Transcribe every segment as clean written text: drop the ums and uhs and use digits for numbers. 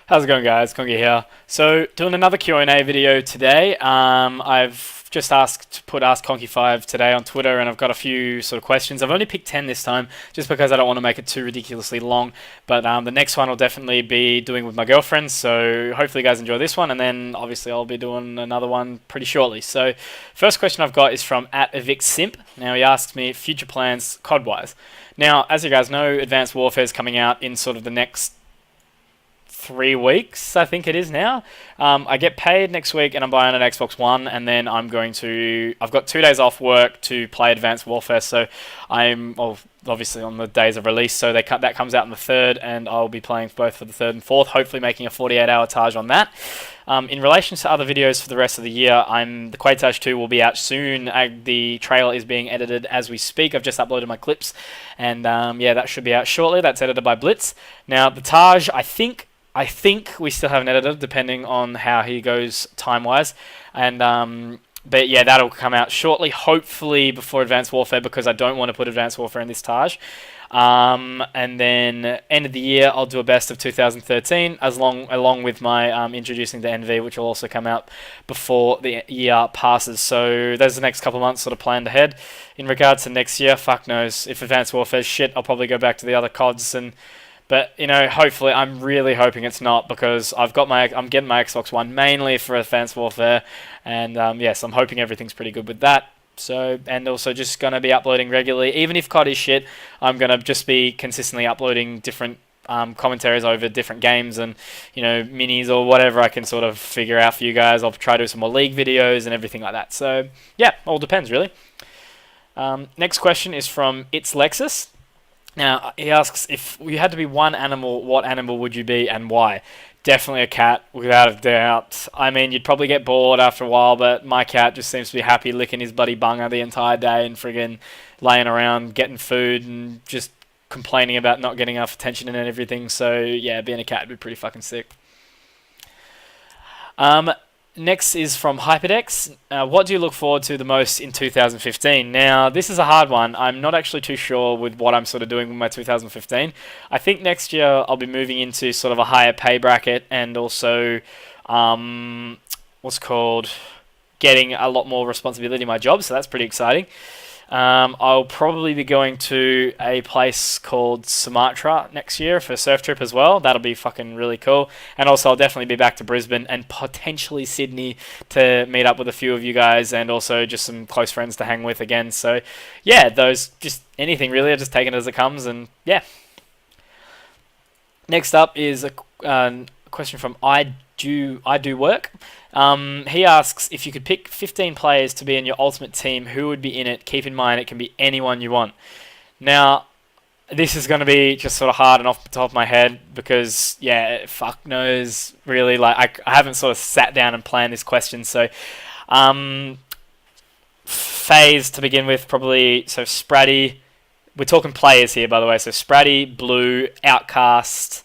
How's it going, guys? Kongi here. So, doing another Q&A video today. I've just asked to put Ask Conky 5 today on Twitter, and I've got a few sort of questions. I've only picked 10 this time, just because I don't want to make it too ridiculously long. But the next one will definitely be doing with my girlfriend, so hopefully you guys enjoy this one, and then obviously I'll be doing another one pretty shortly. So, first question I've got is from @EvicSimp. Now, he asks me future plans COD-wise. Now, as you guys know, Advanced Warfare is coming out in sort of the next 3 weeks, I think it is now. I get paid next week and I'm buying an Xbox One, and then I've got 2 days off work to play Advanced Warfare, so obviously on the days of release, so that comes out on the 3rd, and I'll be playing both for the 3rd and 4th, hopefully making a 48-hour Taj on that. In relation to other videos for the rest of the year, the Quaitage 2 will be out soon. The trailer is being edited as we speak. I've just uploaded my clips, and yeah, that should be out shortly. That's edited by Blitz. Now, the Taj, I think we still have an editor, depending on how he goes time-wise. And but yeah, that'll come out shortly, hopefully before Advanced Warfare, because I don't want to put Advanced Warfare in this Taj. And then end of the year, I'll do a best of 2013, along with my introducing the NV, which will also come out before the year passes. So there's the next couple of months sort of planned ahead. In regards to next year, fuck knows. If Advanced Warfare's shit, I'll probably go back to the other CODs But, you know, hopefully, I'm really hoping it's not, because I'm getting my Xbox One mainly for Advanced Warfare, and yes, I'm hoping everything's pretty good with that. So, and also just going to be uploading regularly. Even if COD is shit, I'm going to just be consistently uploading different commentaries over different games and, you know, minis or whatever I can sort of figure out for you guys. I'll try to do some more League videos and everything like that. So, yeah, all depends, really. Next question is from It's Lexus. Now, he asks, if you had to be one animal, what animal would you be and why? Definitely a cat, without a doubt. I mean, you'd probably get bored after a while, but my cat just seems to be happy licking his buddy bunger the entire day and friggin' laying around, getting food and just complaining about not getting enough attention and everything. So, yeah, being a cat would be pretty fucking sick. Next is from Hyperdex. What do you look forward to the most in 2015? Now, this is a hard one. I'm not actually too sure with what I'm sort of doing with my 2015. I think next year I'll be moving into sort of a higher pay bracket, and also, getting a lot more responsibility in my job, so that's pretty exciting. I'll probably be going to a place called Sumatra next year for a surf trip as well. That'll be fucking really cool. And also, I'll definitely be back to Brisbane and potentially Sydney to meet up with a few of you guys, and also just some close friends to hang with again. So, yeah, just anything really. I'll just take it as it comes, and yeah. Next up is a question from I Do Work. He asks, if you could pick 15 players to be in your ultimate team, who would be in it? Keep in mind, it can be anyone you want. Now, this is going to be just sort of hard and off the top of my head, because, yeah, fuck knows, really. Like, I haven't sort of sat down and planned this question. So, phase to begin with, probably. So, Spratty. We're talking players here, by the way. So, Spratty, Blue, Outcast,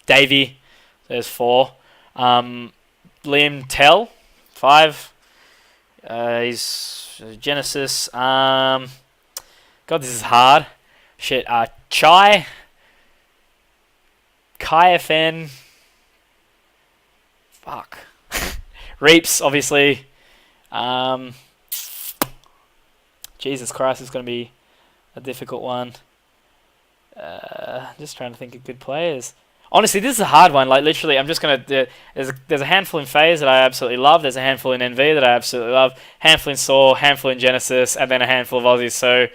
Davey. There's 4. Liam Tell, 5. He's Genesis. God, this is hard. Shit. Chai. Kai FN. Fuck. Reaps, obviously. Jesus Christ, it's going to be a difficult one. Just trying to think of good players. Honestly, this is a hard one. Like, literally, I'm just going to... There's a handful in FaZe that I absolutely love. There's a handful in NV that I absolutely love. Handful in Saw, handful in Genesis, and then a handful of Aussies. So,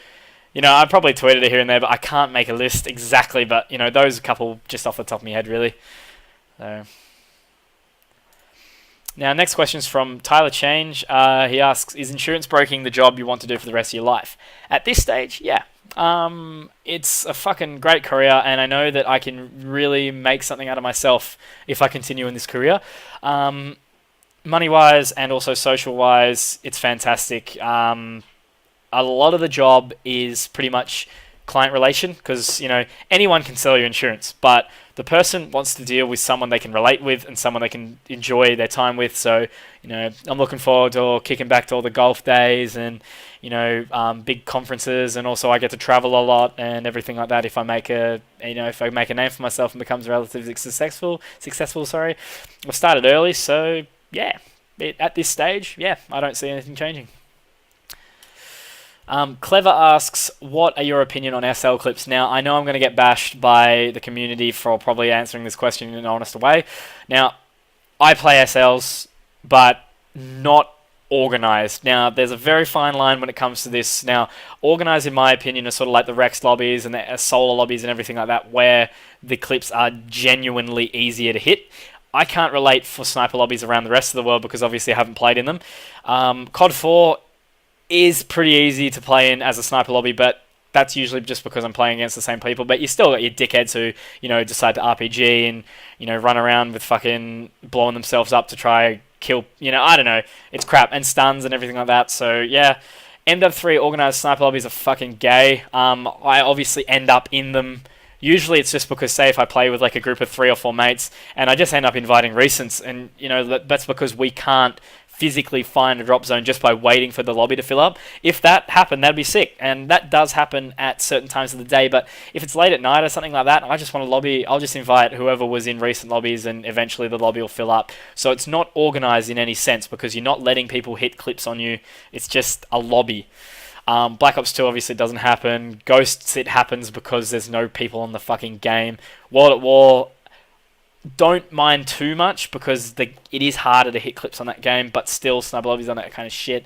you know, I probably tweeted it here and there, but I can't make a list exactly. But, you know, those couple just off the top of my head, really. So... Now, next question is from Tyler Change. He asks, is insurance broking the job you want to do for the rest of your life? At this stage, yeah. It's a fucking great career, and I know that I can really make something out of myself if I continue in this career. Money-wise and also social-wise, it's fantastic. A lot of the job is pretty much client relation, because anyone can sell you insurance, but the person wants to deal with someone they can relate with and someone they can enjoy their time with. So I'm looking forward to kicking back to all the golf days and big conferences, and also I get to travel a lot and everything like that. If I make a name for myself and becomes relatively successful, sorry. I've started early, so yeah. At this stage, yeah, I don't see anything changing. Clever asks, what are your opinion on SL clips? Now, I know I'm going to get bashed by the community for probably answering this question in an honest way. Now, I play SLs, but not organized. Now, there's a very fine line when it comes to this. Now, organized, in my opinion, are sort of like the Rex lobbies and the Solar lobbies and everything like that, where the clips are genuinely easier to hit. I can't relate for sniper lobbies around the rest of the world because obviously I haven't played in them. COD 4 is pretty easy to play in as a sniper lobby, but that's usually just because I'm playing against the same people. But you still got your dickheads who, decide to RPG and, run around with fucking blowing themselves up to try kill, I don't know. It's crap. And stuns and everything like that. So, yeah. MW3 organized sniper lobbies are fucking gay. I obviously end up in them. Usually it's just because, say, if I play with like a group of 3 or 4 mates and I just end up inviting recents, and that's because we can't physically find a drop zone just by waiting for the lobby to fill up. If that happened, that'd be sick, and that does happen at certain times of the day. But if it's late at night or something like that, I just want a lobby, I'll just invite whoever was in recent lobbies, and eventually the lobby will fill up. So it's not organized in any sense because you're not letting people hit clips on you. It's just a lobby. Black Ops 2 obviously doesn't happen. Ghosts, it happens because there's no people on the fucking game. World at War, don't mind too much because it is harder to hit clips on that game, but still sniper lobbies on that kind of shit.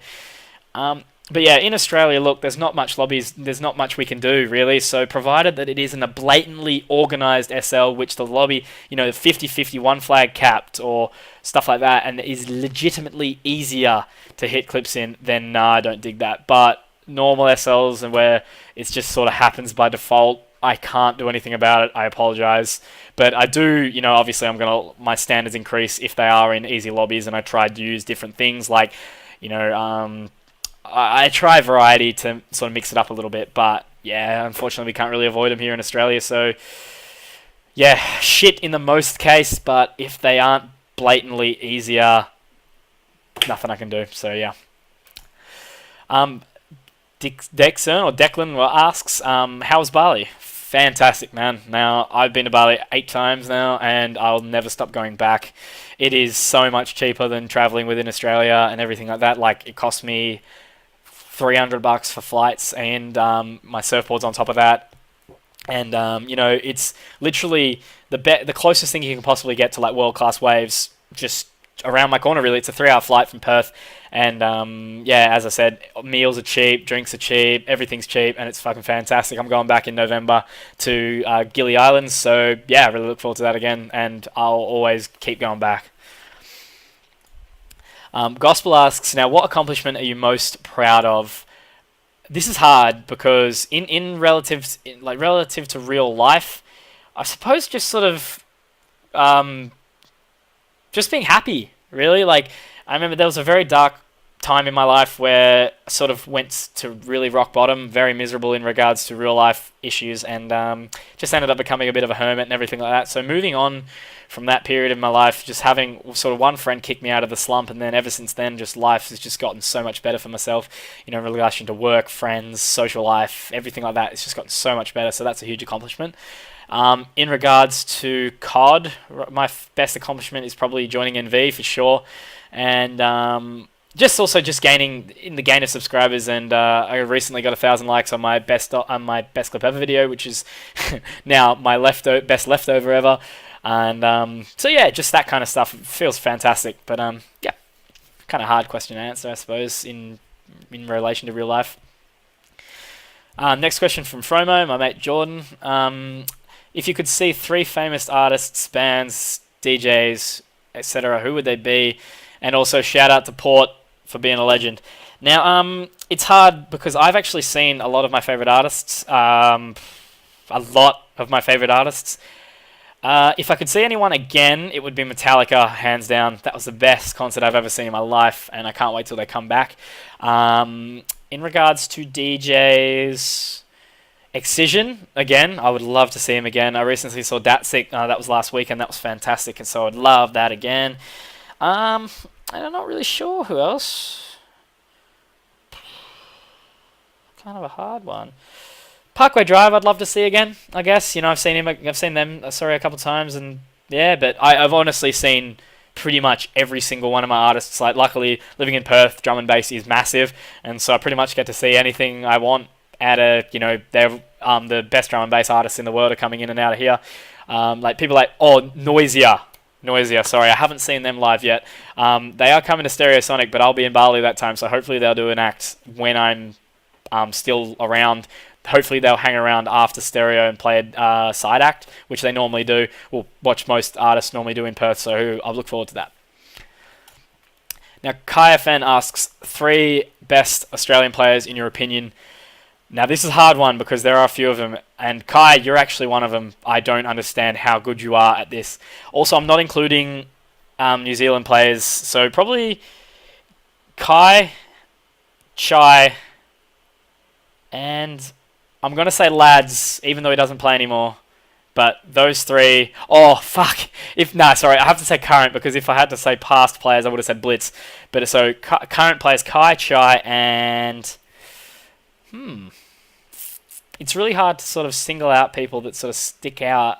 But yeah, in Australia, look, there's not much lobbies, there's not much we can do really, so provided that it isn't a blatantly organised SL, which the lobby, 50-50 one flag capped or stuff like that, and is legitimately easier to hit clips in, then nah, I don't dig that. But normal SLs and where it just sort of happens by default, I can't do anything about it. I apologize, but I do. Obviously, my standards increase if they are in easy lobbies, and I try to use different things like, I try variety to sort of mix it up a little bit. But yeah, unfortunately, we can't really avoid them here in Australia. So yeah, shit in the most case, but if they aren't blatantly easier, nothing I can do. So yeah. Declan asks, how's Bali? Fantastic, man. Now, I've been to Bali 8 times now, and I'll never stop going back. It is so much cheaper than traveling within Australia and everything like that. Like, it cost me $300 for flights and my surfboards on top of that. And, it's literally the closest thing you can possibly get to, like, world-class waves just around my corner, really. It's a 3-hour flight from Perth. And, as I said, meals are cheap, drinks are cheap, everything's cheap, and it's fucking fantastic. I'm going back in November to Gili Islands, so, yeah, I really look forward to that again, and I'll always keep going back. Gospel asks, now, what accomplishment are you most proud of? This is hard, because relative to real life, I suppose just sort of just being happy, really. Like, I remember there was a very dark time in my life where I sort of went to really rock bottom, very miserable in regards to real life issues, and just ended up becoming a bit of a hermit and everything like that. So moving on from that period in my life, just having sort of one friend kick me out of the slump, and then ever since then, just life has just gotten so much better for myself, in relation to work, friends, social life, everything like that. It's just gotten so much better, so that's a huge accomplishment. In regards to COD, my best accomplishment is probably joining NV for sure, and just gaining in the gain of subscribers, and I recently got 1,000 likes on my best clip ever video, which is now my best leftover ever, and so yeah, just that kind of stuff. It feels fantastic, but yeah, kind of hard question to answer, I suppose, in relation to real life. Next question from Fromo, my mate Jordan. If you could see 3 famous artists, bands, DJs, etc., who would they be? And also shout out to Port for being a legend. Now, it's hard because I've actually seen a lot of my favorite artists. A lot of my favorite artists. If I could see anyone again, it would be Metallica, hands down. That was the best concert I've ever seen in my life, and I can't wait till they come back. In regards to DJs, Excision, again, I would love to see him again. I recently saw Datsik, that was last week, and that was fantastic, and so I'd love that again. And I'm not really sure who else. Kind of a hard one. Parkway Drive, I'd love to see again. I guess I've seen him. I've seen them. Sorry, a couple of times, and yeah. But I've honestly seen pretty much every single one of my artists. Like, luckily, living in Perth, drum and bass is massive, and so I pretty much get to see anything I want. At they're the best drum and bass artists in the world are coming in and out of here. Like people like Noisia. Sorry, I haven't seen them live yet. They are coming to Stereosonic, but I'll be in Bali that time, so hopefully they'll do an act when I'm still around. Hopefully they'll hang around after Stereo and play a side act, which they normally do. Well, watch most artists normally do in Perth, so I'll look forward to that. Now, Kai FN asks, 3 best Australian players in your opinion. Now, this is a hard one because there are a few of them, and Kai, you're actually one of them. I don't understand how good you are at this. Also, I'm not including New Zealand players, so probably Kai, Chai, and I'm going to say Lads, even though he doesn't play anymore. But those 3... Oh, fuck. Sorry, I have to say current, because if I had to say past players, I would have said Blitz. But so, current players, Kai, Chai, and... It's really hard to sort of single out people that sort of stick out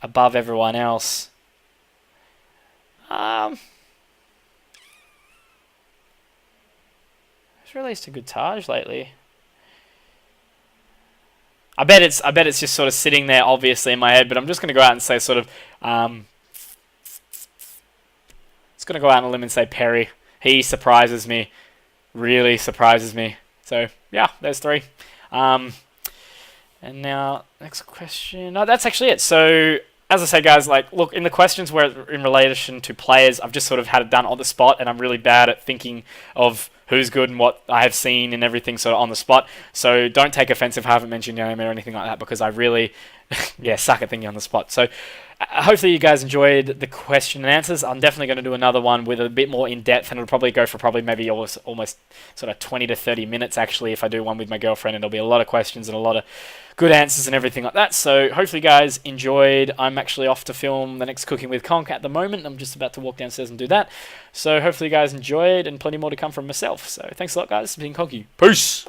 above everyone else. Who's released a good Taj lately? I bet it's just sort of sitting there obviously in my head, but I'm just going to go out and say sort of it's going to go out on a limb and say Perry. He surprises me. Really surprises me. So, yeah, there's 3. And now, next question. No, that's actually it. So, as I said, guys, like, look, in the questions where in relation to players, I've just sort of had it done on the spot, and I'm really bad at thinking of who's good and what I have seen and everything sort of on the spot. So don't take offense if I haven't mentioned your name or anything like that, because I really, suck at thinking on the spot. So hopefully you guys enjoyed the question and answers. I'm definitely going to do another one with a bit more in depth, and it'll probably go for maybe almost sort of 20 to 30 minutes actually if I do one with my girlfriend, and there'll be a lot of questions and a lot of good answers and everything like that. So hopefully you guys enjoyed. I'm actually off to film the next Cooking with Conk at the moment. I'm just about to walk downstairs and do that. So hopefully you guys enjoyed, and plenty more to come from myself. So thanks a lot, guys. It's been Conky. Peace!